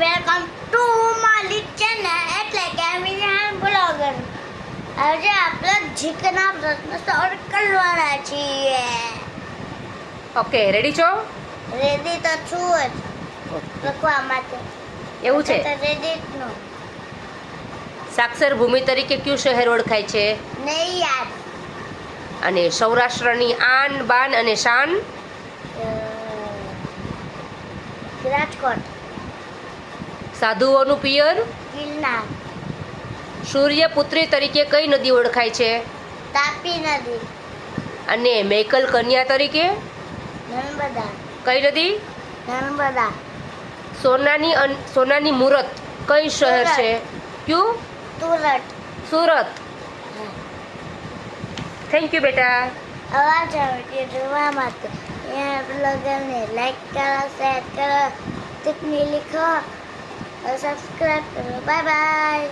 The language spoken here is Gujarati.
વેલકમ ટુ મારી ચેનલ એટલે કે મિયાન બ્લોગર. આજે આપણે જીકના પ્રશ્ન સોલ્વ કરવાના છીએ. ઓકે, રેડી છો? રેડી તો છું જ લખવા માટે. એવું છે. રેડી નો સાક્ષર ભૂમિ તરીકે કયું શહેર ઓળખાય છે? નહીં યાદ. અને સૌરાષ્ટ્રની આન બાન અને શાન? રાજકોટ. સાધુઓનું પિયર? ગિરનાર. સૂર્યપુત્રી તરીકે કઈ નદી ઓળખાય છે? તાપી નદી. અને મેકલ કન્યા તરીકે નર્મદા. કઈ નદી? નર્મદા. સોનાની મૂરત કઈ શહેર સુરત. છે? કયું? સુરત. સુરત. થેન્ક યુ બેટા. અવાજ આવે જોવા માટે એ બ્લોગરને લાઈક કરો, શેર કરો, ટિપ્પણી લીખો, સબસ્ક્રાઈબ કરો. Bye bye.